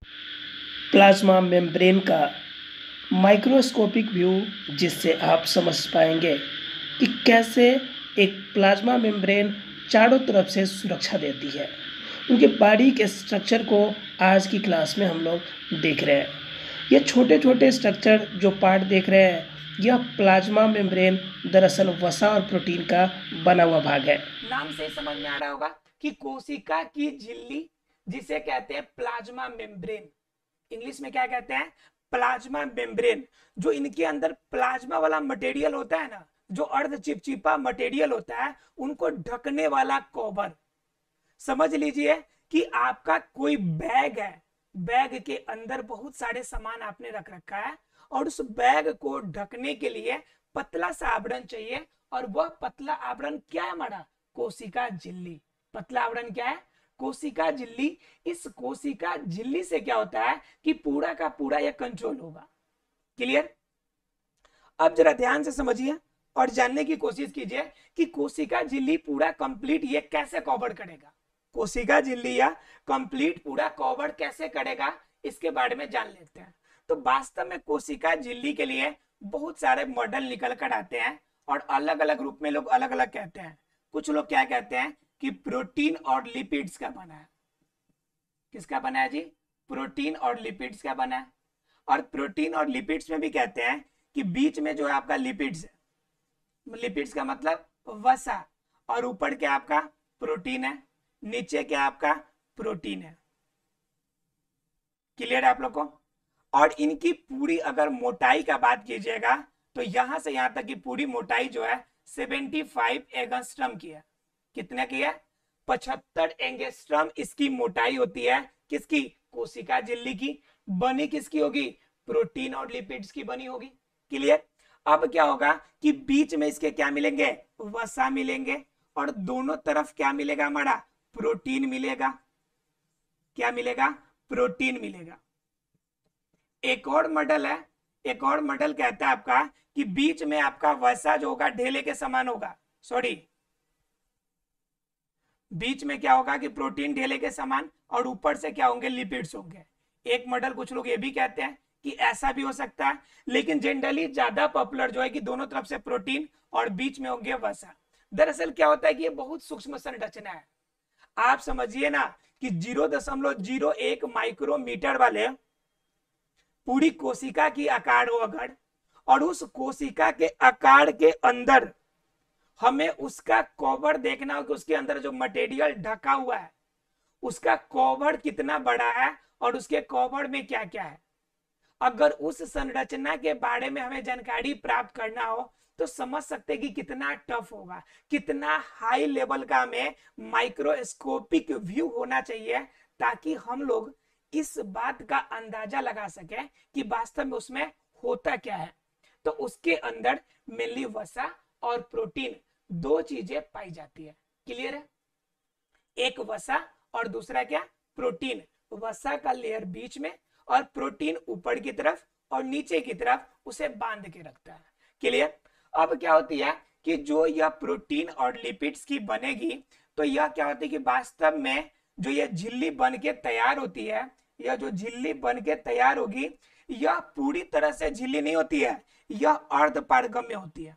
Plasma membrane का microscopic view, जिससे आप समझ पाएंगे कि कैसे एक प्लाज्मा मेम्ब्रेन चारों तरफ से सुरक्षा देती है। उनके बॉडी के स्ट्रक्चर को आज की क्लास में हम लोग देख रहे हैं। ये छोटे छोटे स्ट्रक्चर जो पार्ट देख रहे हैं, यह प्लाज्मा मेम्ब्रेन दरअसल वसा और प्रोटीन का बना हुआ भाग है। नाम से समझ में आ रहा होगा कि कोशिका की झिल्ली, जिसे कहते हैं प्लाज्मा मेम्ब्रेन, इंग्लिश में क्या कहते हैं, प्लाज्मा मेम्ब्रेन। जो इनके अंदर प्लाज्मा वाला मटेरियल होता है ना, जो अर्ध चिपचिपा मटेरियल होता है, उनको ढकने वाला कवर। समझ लीजिए कि आपका कोई बैग है, बैग के अंदर बहुत सारे सामान आपने रख रखा है और उस बैग को ढकने के लिए पतला सा आवरण चाहिए, और वह पतला आवरण क्या है हमारा, कोशिका झिल्ली। पतला आवरण क्या है, कोशिका झिल्ली। इस कोशिका झिल्ली से क्या होता है कि पूरा का पूरा यह कंट्रोल होगा। क्लियर? अब जरा ध्यान से समझिए और जानने की कोशिश कीजिए कि कोशिका झिल्ली पूरा कंप्लीट ये कैसे कवर करेगा। कोशिका झिल्ली या कंप्लीट पूरा कवर कैसे करेगा, इसके बारे में जान लेते हैं। तो वास्तव में कोशिका झिल्ली के लिए बहुत सारे मॉडल निकल कर आते हैं और अलग अलग रूप में लोग अलग अलग कहते हैं। कुछ लोग क्या कहते हैं कि प्रोटीन और लिपिड्स का बना है। किसका बना है जी? प्रोटीन और लिपिड्स का बना है। और प्रोटीन और लिपिड्स में भी कहते हैं कि बीच में जो है आपका लिपिड्स है, लिपिड्स का मतलब वसा, और ऊपर क्या आपका प्रोटीन है, नीचे क्या आपका प्रोटीन है। क्लियर है आप लोग को? और इनकी पूरी अगर मोटाई का बात कीजिएगा तो यहां से यहां तक की पूरी मोटाई जो है 75 एंगस्ट्रम की है। कितने की है? 75 एंगस्ट्रम इसकी मोटाई होती है। किसकी? कोशिका झिल्ली की। बनी किसकी होगी? प्रोटीन और लिपिड्स की बनी होगी। क्लियर? अब क्या होगा कि बीच में इसके क्या मिलेंगे? वसा मिलेंगे, और दोनों तरफ क्या मिलेगा हमारा? प्रोटीन मिलेगा। क्या मिलेगा? प्रोटीन मिलेगा। एक और मॉडल है, एक और मॉडल कहता है आपका कि बीच में आपका वसा जो होगा ढेले के समान होगा। सॉरी, बीच में क्या होगा कि प्रोटीन ढेले के समान, और ऊपर से क्या होंगे? लिपिड्स होंगे। एक मॉडल कुछ लोग ये भी कहते हैं कि ऐसा भी हो सकता है, लेकिन जनरली ज्यादा पॉपुलर जो है कि दोनों तरफ से प्रोटीन और बीच में होंगे वसा। दरअसल क्या होता है कि ये बहुत सूक्ष्म संरचना है। आप समझिए ना कि 0.01 माइक्रोमीटर वाले पूरी कोशिका की आकार हो अगर, और उस कोशिका के आकार के अंदर हमें उसका कवर देखना हो कि उसके अंदर जो मटेरियल ढका हुआ है उसका कवर कितना बड़ा है और उसके कवर में क्या क्या है। अगर उस संरचना के बारे में हमें जानकारी प्राप्त करना हो तो समझ सकते हैं कि कितना टफ होगा, कितना हाई लेवल का हमें माइक्रोस्कोपिक व्यू होना चाहिए, ताकि हम लोग इस बात का अंदाजा लगा सके कि वास्तव में उसमें होता क्या है। तो उसके अंदर मेनली वसा और प्रोटीन दो चीजें पाई जाती है। क्लियर है? एक वसा और दूसरा क्या? प्रोटीन। वसा का लेयर बीच में और प्रोटीन ऊपर की तरफ और नीचे की तरफ उसे बांध के रखता है। क्लियर? अब क्या होती है कि जो यह प्रोटीन और लिपिड्स की बनेगी, तो यह क्या होती है कि वास्तव में जो यह झिल्ली बन के तैयार होती है, यह जो झिल्ली बन के तैयार होगी, यह पूरी तरह से झिल्ली नहीं होती है, यह अर्ध पारगम्य होती है।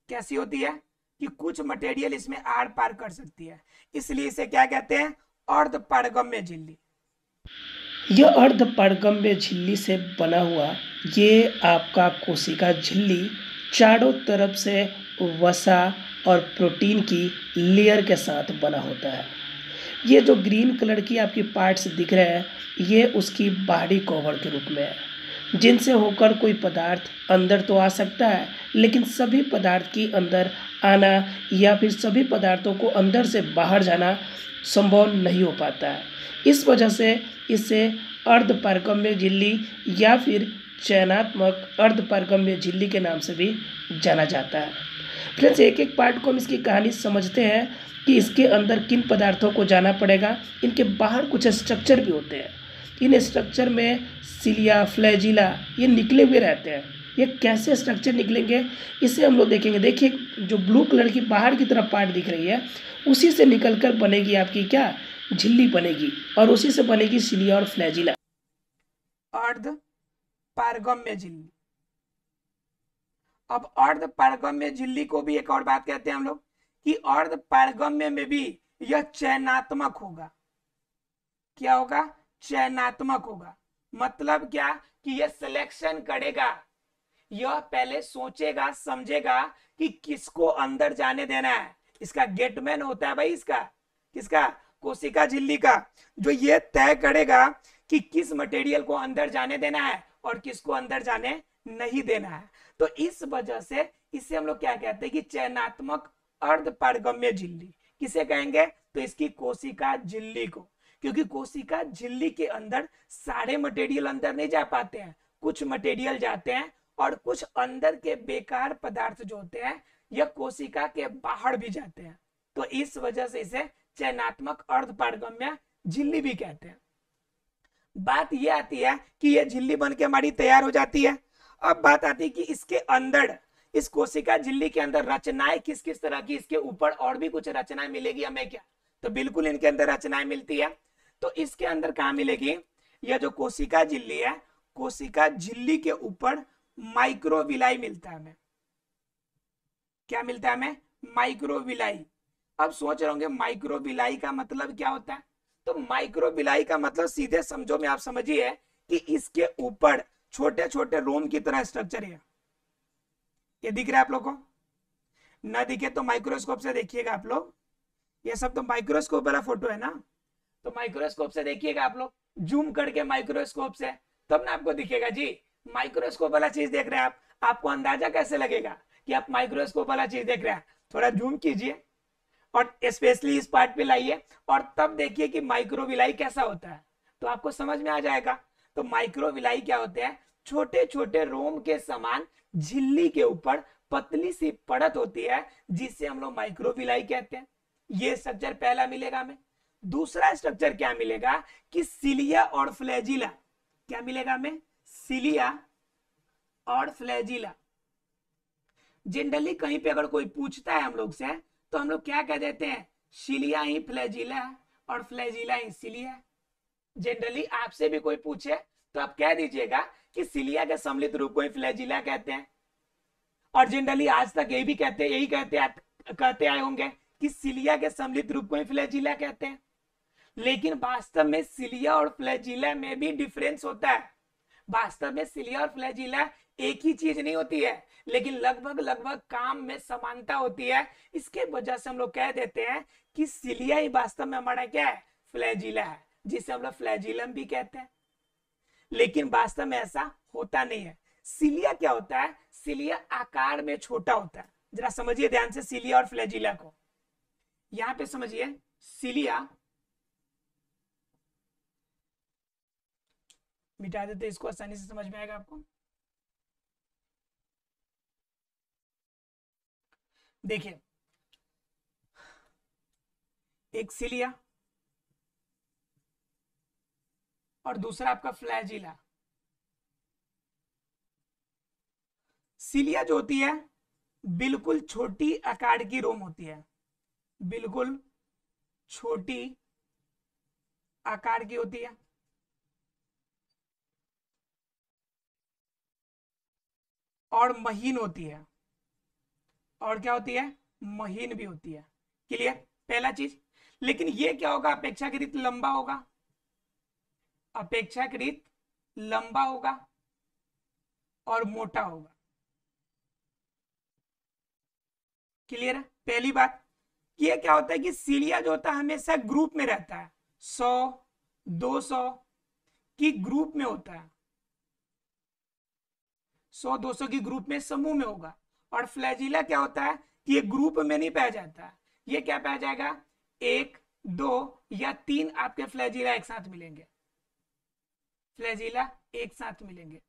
कैसी होती है कि कुछ मटेरियल इसमें आर पार कर सकती है, इसलिए इसे क्या कहते हैं? अर्ध पारगम्य झिल्ली। यह अर्ध पारगम्य झिल्ली से बना हुआ ये आपका कोशिका झिल्ली चारों तरफ से वसा और प्रोटीन की लेयर के साथ बना होता है। ये जो ग्रीन कलर की आपकी पार्ट्स दिख रहे हैं, ये उसकी बाहरी कवर के रूप में है, जिनसे होकर कोई पदार्थ अंदर तो आ सकता है, लेकिन सभी पदार्थ की अंदर आना या फिर सभी पदार्थों को अंदर से बाहर जाना संभव नहीं हो पाता है। इस वजह से इसे अर्धपारगम्य झिल्ली या फिर चयनात्मक अर्धपारगम्य झिल्ली के नाम से भी जाना जाता है। फ्रेंड्स, एक एक पार्ट को हम इसकी कहानी समझते हैं कि इसके अंदर किन पदार्थों को जाना पड़ेगा। इनके बाहर कुछ स्ट्रक्चर भी होते हैं। इन स्ट्रक्चर में सिलिया, फ्लैजिला ये निकले हुए रहते हैं। ये कैसे स्ट्रक्चर निकलेंगे इसे हम लोग देखेंगे। देखिए, जो ब्लू कलर की बाहर की तरफ पार्ट दिख रही है, उसी से निकलकर बनेगी आपकी क्या? झिल्ली बनेगी, और उसी से बनेगी सिलिया और फ्लैजिला। अर्ध पारगम्य झिल्ली। अब अर्ध पारगम्य झिल्ली को भी एक और बात कहते हैं हम लोग कि अर्ध पारगम्य में भी यह चयनात्मक होगा। क्या होगा? चयनात्मक होगा। मतलब क्या कि यह सिलेक्शन करेगा, यह पहले सोचेगा समझेगा कि किसको अंदर जाने देना है। इसका गेटमैन होता है भाई, इसका किसका? कोशिका झिल्ली का, जो ये तय करेगा कि किस मटेरियल को अंदर जाने देना है और किसको अंदर जाने नहीं देना है। तो इस वजह से इसे हम लोग क्या कहते हैं कि चयनात्मक अर्ध पारगम्य झिल्ली। किसे कहेंगे? तो इसकी कोशिका झिल्ली को, क्योंकि कोशिका झिल्ली के अंदर सारे मटेरियल अंदर नहीं जा पाते हैं, कुछ मटेरियल जाते हैं और कुछ अंदर के बेकार पदार्थ जो होते हैं यह कोशिका के बाहर भी जाते हैं। तो इस वजह से इसे चयनात्मक अर्ध पारगम्य झिल्ली भी कहते हैं। बात यह आती है कि यह झिल्ली बन के हमारी तैयार हो जाती है। अब बात आती है कि इसके अंदर, इस कोशिका झिल्ली के अंदर रचनाएं किस किस तरह की, इसके ऊपर और भी कुछ रचनाएं मिलेगी हमें क्या? तो बिल्कुल इनके अंदर रचनाएं मिलती है। तो इसके अंदर कहां मिलेगी? यह जो कोशिका झिल्ली है, कोशिका झिल्ली के ऊपर माइक्रोविलाई मिलता है हमें। क्या मिलता है हमें? माइक्रोविलाई। अब सोच रहे होंगे माइक्रोविलाई का मतलब क्या होता है? तो माइक्रोविलाई का मतलब सीधे समझो में आप समझिए कि इसके ऊपर छोटे छोटे रोम की तरह स्ट्रक्चर है। ये दिख रहा है आप लोग को? ना दिखे तो माइक्रोस्कोप से देखिएगा आप लोग। ये सब तो माइक्रोस्कोप वाला फोटो है ना, तो माइक्रोस्कोप से देखिएगा आप लोग, जूम करके माइक्रोस्कोप से, तब ना आपको दिखेगा जी। माइक्रोस्कोप वाला चीज देख रहे हैं आप, आपको अंदाजा कैसे लगेगा कि आप माइक्रोस्कोप वाला चीज देख रहे हैं? थोड़ा जूम कीजिए और स्पेशली इस पार्ट पे लाइए और तब देखिए कि माइक्रोविलाई कैसा होता है, तो आपको समझ में आ जाएगा। तो माइक्रोविलाई क्या होते हैं? छोटे छोटे रोम के समान झिल्ली के ऊपर पतली सी परत होती है जिसे हम लोग माइक्रोविलाई कहते हैं। ये स्ट्रक्चर पहला मिलेगा हमें। दूसरा स्ट्रक्चर क्या मिलेगा कि सिलिया और फ्लैजिला। क्या मिलेगा हमें? सिलिया और फ्लैजिला। जनरली कहीं पे अगर कोई पूछता है हम लोग से तो हम लोग क्या कह देते हैं? सिलिया ही फ्लैजिला और फ्लैजिला ही सिलिया। जनरली आपसे भी कोई पूछे तो आप कह दीजिएगा कि सिलिया के सम्मिलित रूप को ही फ्लैजिला कहते हैं। और जनरली आज तक यही कहते आए होंगे कि सिलिया के सम्मिलित रूप को ही फ्लैजिला कहते हैं। लेकिन वास्तव में सिलिया और फ्लैजिला में भी डिफरेंस होता है। वास्तव में सिलिया और फ्लैजिला एक ही चीज नहीं होती है, लेकिन लगभग लगभग काम में समानता होती है। इसके वजह से हम लोग कह देते हैं कि सिलिया ही वास्तव में हमारा क्या है? फ्लैजिला है, जिसे हम लोग फ्लैजिलम भी कहते हैं। लेकिन वास्तव में ऐसा होता नहीं है। सिलिया क्या होता है? सिलिया आकार में छोटा होता है। जरा समझिए ध्यान से सिलिया और फ्लैजिला को। यहां पे समझिए, सिलिया, मिटा देते इसको, आसानी से समझ में आएगा आपको। देखिए, एक सिलिया और दूसरा आपका फ्लैजिला। सिलिया जो होती है बिल्कुल छोटी आकार की रोम होती है, बिल्कुल छोटी आकार की होती है और महीन होती है। और क्या होती है? महीन भी होती है। क्लियर? पहला चीज। लेकिन ये क्या होगा? अपेक्षाकृत लंबा होगा, अपेक्षाकृत लंबा होगा और मोटा होगा। क्लियर है? पहली बात। ये क्या होता है कि सिलिया जो होता है हमेशा ग्रुप में रहता है, 100 200 की ग्रुप में होता है, 100 200 की ग्रुप में, समूह में होगा। और फ्लैजिला क्या होता है कि ये ग्रुप में नहीं पाया जाता है। ये क्या पाया जाएगा? 1 2 या 3 आपके फ्लैजिला एक साथ मिलेंगे, फ्लैजिला एक साथ मिलेंगे।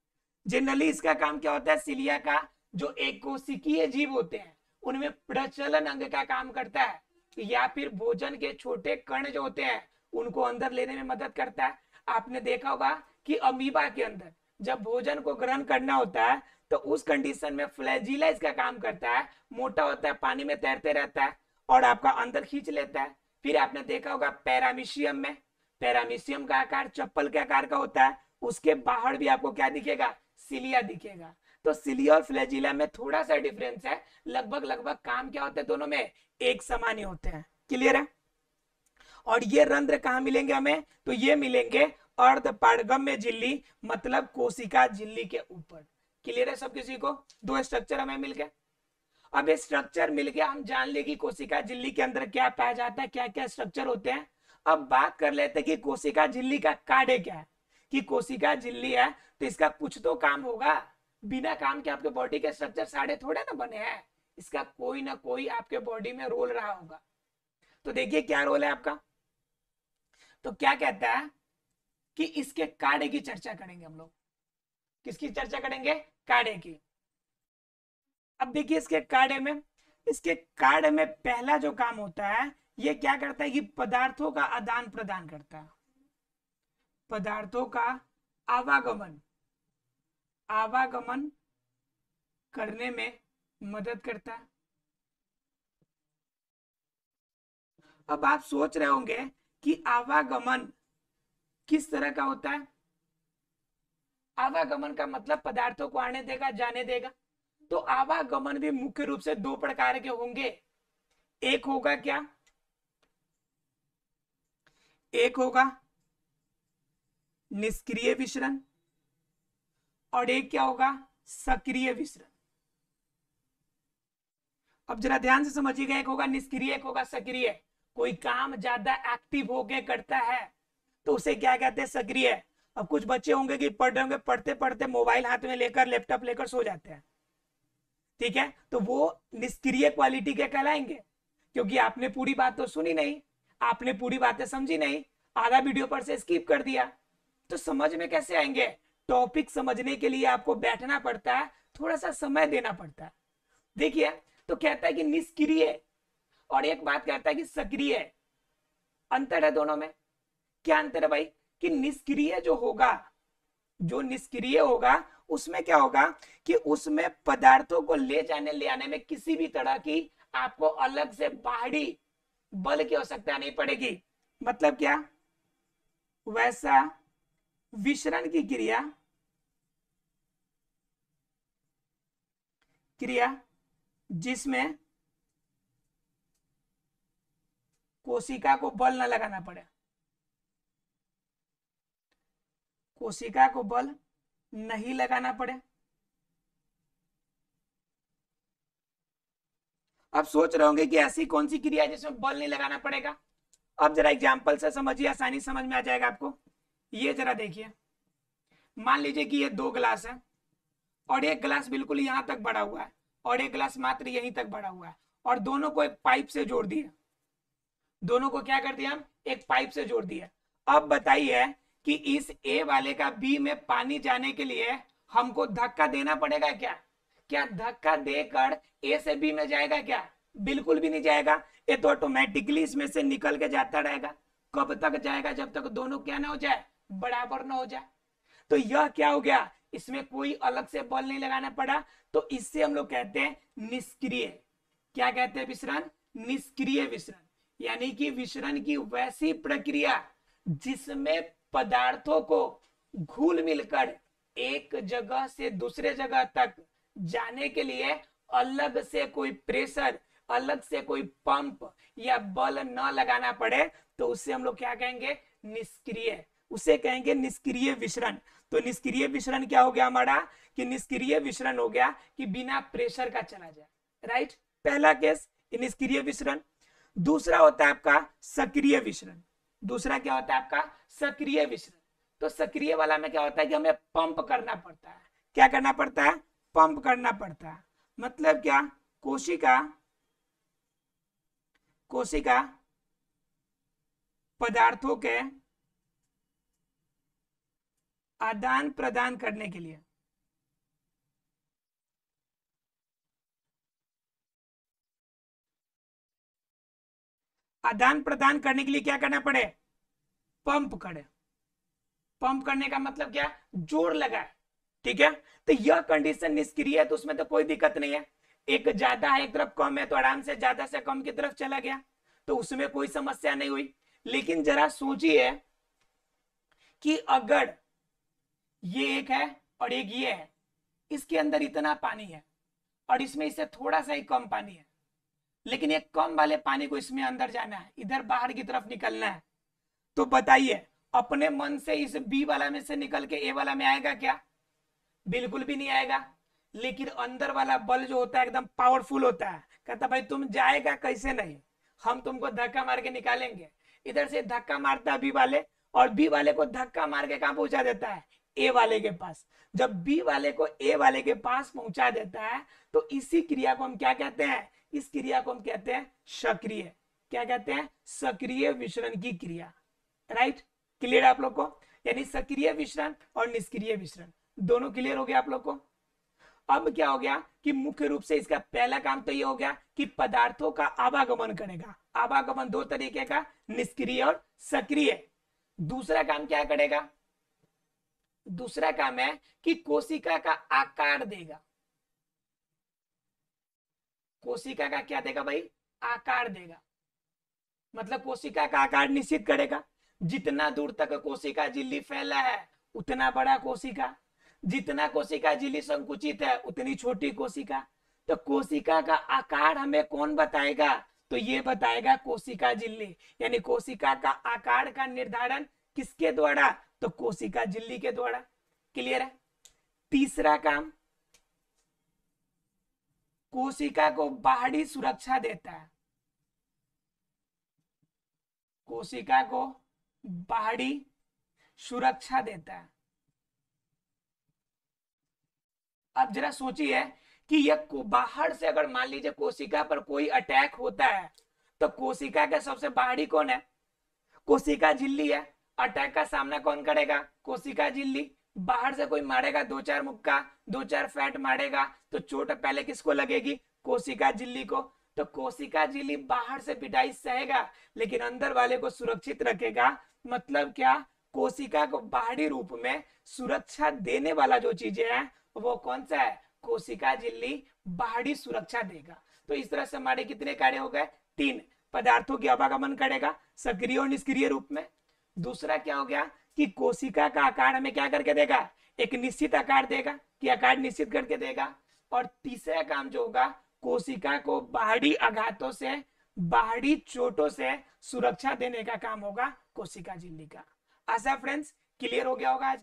जनरली इसका काम क्या होता है? सिलिया का जो एक कोशिकीय जीव होते हैं उनमें प्रचलन अंग का काम करता है, या फिर भोजन के छोटे कण जो होते हैं उनको अंदर लेने में मदद करता है। आपने देखा होगा कि अमीबा के अंदर जब भोजन को ग्रहण करना होता है तो उस कंडीशन में फ्लैजिला इसका काम करता है, मोटा होता है, पानी में तैरते रहता है और आपका अंदर खींच लेता है। फिर आपने देखा होगा पैरामीशियम में, पैरामीशियम का आकार चप्पल के आकार का होता है, उसके बाहर भी आपको क्या दिखेगा, सिलिया दिखेगा। तो सिलिया और फ्लैजिला में थोड़ा सा डिफरेंस है, लगभग लगभग काम क्या होते हैं दोनों में, एक समान ही होते हैं। क्लियर है? और ये रंध्र कहाँ मिलेंगे हमें, तो ये मिलेंगे अर्ध पारगम्य झिल्ली मतलब कोशिका झिल्ली के ऊपर। क्लियर है सब किसी को? दो स्ट्रक्चर हमें मिल गए। अब ये स्ट्रक्चर मिल गया, हम जान ले कि कोशिका झिल्ली के अंदर क्या पाया जाता है, क्या क्या स्ट्रक्चर होते हैं। अब बात कर लेते हैं कि कोशिका झिल्ली का कार्य क्या है। कि कोशिका झिल्ली है तो इसका कुछ तो काम होगा, बिना काम के आपके बॉडी के स्ट्रक्चर सारे थोड़े ना बने हैं, इसका कोई ना कोई आपके बॉडी में रोल रहा होगा। तो देखिए क्या रोल है आपका। तो क्या कहता है कि इसके कार्य की चर्चा करेंगे हम लोग। किसकी चर्चा करेंगे? कार्य की। अब देखिए इसके कार्य में पहला जो काम होता है, ये क्या करता है कि पदार्थों का आदान प्रदान करता है, पदार्थों का आवागमन करने में मदद करता है। अब आप सोच रहे होंगे कि आवागमन किस तरह का होता है। आवागमन का मतलब पदार्थों को आने देगा, जाने देगा। तो आवागमन भी मुख्य रूप से दो प्रकार के होंगे। एक होगा क्या, एक होगा निष्क्रिय विसरण और एक क्या होगा, सक्रिय विसरण। अब जरा ध्यान से समझिएगा, एक होगा निष्क्रिय, एक होगा सक्रिय। कोई काम ज्यादा एक्टिव होके करता है तो उसे क्या कहते हैं, सक्रिय। अब कुछ बच्चे होंगे कि पढ़ रहे होंगे, पढ़ते पढ़ते मोबाइल हाथ में लेकर, लैपटॉप लेकर सो जाते हैं, ठीक है, तो वो निष्क्रिय क्वालिटी के कहलाएंगे, क्योंकि आपने पूरी बात तो सुनी नहीं, आपने पूरी बातें समझी नहीं, आधा वीडियो पर से स्किप कर दिया, तो समझ में कैसे आएंगे। टॉपिक समझने के लिए आपको बैठना पड़ता है, थोड़ा सा समय देना पड़ता है। देखिए, तो कहता है कि निष्क्रिय और एक बात कहता है कि सक्रिय, अंतर है दोनों में। क्या अंतर है भाई? कि निष्क्रिय जो निष्क्रिय होगा उसमें क्या होगा कि उसमें पदार्थों को ले जाने ले आने में किसी भी तरह की आपको अलग से बाहरी बल की आवश्यकता नहीं पड़ेगी। मतलब क्या? वैसा विसरण की क्रिया जिसमें कोशिका को बल न लगाना पड़े, कोशिका को बल नहीं लगाना पड़े। अब सोच रहे होंगे कि ऐसी कौन सी क्रिया है जिसमें बल नहीं लगाना पड़ेगा। अब जरा एग्जांपल से समझिए, आसानी समझ में आ जाएगा आपको। ये जरा देखिए, मान लीजिए कि ये दो गिलास है और एक गिलास बिल्कुल यहां तक बढ़ा हुआ है और एक गिलास मात्र यहीं तक बढ़ा हुआ है, और दोनों को एक पाइप से जोड़ दिया। दोनों को क्या कर दिया हम? एक पाइप से जोड़ दिया। अब बताइए कि इस ए वाले का बी में पानी जाने के लिए हमको धक्का देना पड़ेगा क्या? क्या धक्का देकर ए से बी में जाएगा क्या? बिल्कुल भी नहीं जाएगा। ये तो ऑटोमेटिकली इसमें से निकल के जाता रहेगा। कब तक जाएगा? जब तक दोनों क्या ना हो जाए, बराबर ना हो जाए। तो यह क्या हो गया? इसमें कोई अलग से बल नहीं लगाना पड़ा, तो इससे हम लोग कहते हैं निष्क्रिय। क्या कहते हैं? विसरण, निष्क्रिय विसरण। यानी कि विसरण की वैसी प्रक्रिया जिसमें पदार्थों को घुल मिलकर एक जगह से दूसरे जगह तक जाने के लिए अलग से कोई प्रेशर, अलग से कोई पंप या बल न लगाना पड़े, तो उससे हम लोग क्या कहेंगे? निष्क्रिय। उसे कहेंगे निष्क्रिय विसरण। तो निष्क्रिय विसरण क्या हो गया हमारा? कि निष्क्रिय विसरण हो गया कि बिना प्रेशर का चला जाए। राइट, पहला केस निष्क्रिय विसरण। दूसरा होता है आपका सक्रिय विसरण। दूसरा क्या होता है आपका? सक्रिय विसरण। तो सक्रिय वाला में क्या होता है कि हमें पंप करना पड़ता है। क्या करना पड़ता है? पंप करना पड़ता है। मतलब क्या? कोशिका पदार्थों के आदान प्रदान करने के लिए क्या करना पड़े? पंप करे। पंप करने का मतलब क्या? जोर लगाए। ठीक है, तो यह कंडीशन निष्क्रिय है, तो उसमें तो कोई दिक्कत नहीं है। एक ज्यादा है, एक तरफ कम है, तो आराम से ज्यादा से कम की तरफ चला गया, तो उसमें कोई समस्या नहीं हुई। लेकिन जरा सोचिए कि अगर ये एक है और एक ये है, इसके अंदर इतना पानी है और इसमें इससे थोड़ा सा ही कम पानी है, लेकिन ये कम वाले पानी को इसमें अंदर जाना है, इधर बाहर की तरफ निकलना है। तो बताइए अपने मन से इस बी वाला में से निकल के ए वाला में आएगा क्या? बिल्कुल भी नहीं आएगा। लेकिन अंदर वाला बल जो होता है एकदम पावरफुल होता है, कहता भाई तुम जाएगा कैसे नहीं, हम तुमको धक्का मार के निकालेंगे। इधर से धक्का मारता है बी वाले, और बी वाले को धक्का मार के कहां पहुंचा देता है? ए वाले के पास। जब बी वाले को ए वाले के पास पहुंचा देता है तो इसी क्रिया को हम क्या कहते हैं? इस क्रिया को हम कहते हैं सक्रिय। क्या कहते हैं? सक्रिय विसरण की क्रिया। राइट, क्लियर आप लोग को? यानी सक्रिय विसरण और निष्क्रिय विसरण दोनों क्लियर हो गया आप लोग को? अब क्या हो गया कि मुख्य रूप से इसका पहला काम तो ये हो गया कि पदार्थों का आवागमन करेगा। आवागमन दो तरीके का, निष्क्रिय और सक्रिय। दूसरा काम क्या करेगा? दूसरा काम है कि कोशिका का आकार देगा। कोशिका का क्या देगा भाई? आकार देगा। मतलब कोशिका का आकार निश्चित करेगा। जितना दूर तक कोशिका झिल्ली फैला है उतना बड़ा कोशिका, जितना कोशिका झिल्ली संकुचित है उतनी छोटी कोशिका। तो कोशिका का आकार हमें कौन बताएगा? तो ये बताएगा कोशिका झिल्ली। यानी कोशिका का आकार का निर्धारण किसके द्वारा? तो कोशिका झिल्ली के द्वारा। क्लियर है? तीसरा काम, कोशिका को बाहरी सुरक्षा देता है। कोशिका को बाहरी सुरक्षा देता है। अब जरा सोचिए कि यह बाहर से अगर मान लीजिए कोशिका पर कोई अटैक होता है तो कोशिका के सबसे बाहरी कौन है? कोशिका झिल्ली है। अटैक का सामना कौन करेगा? कोशिका झिल्ली। बाहर से कोई मारेगा, दो चार मुक्का, दो चार फैट मारेगा तो चोट पहले किसको लगेगी? कोशिका झिल्ली को। तो कोशिका झिल्ली बाहर से पिटाई सहेगा लेकिन अंदर वाले को सुरक्षित रखेगा। मतलब क्या? कोशिका को बाहरी रूप में सुरक्षा देने वाला जो चीजें हैं वो कौन सा है? कोशिका झिल्ली बाहरी सुरक्षा देगा। तो इस तरह से हमारे कितने कार्य हो गए? 3। पदार्थों की आवागमन करेगा सक्रिय और निष्क्रिय रूप में। दूसरा क्या हो गया कि कोशिका का आकार हमें क्या करके देगा? एक निश्चित आकार देगा, कि आकार निश्चित करके देगा। और तीसरा काम जो होगा, कोशिका को बाहरी आघातों से, बाहरी चोटों से सुरक्षा देने का काम होगा कोशिका झिल्ली का। आशा फ्रेंड्स क्लियर हो गया होगा आज।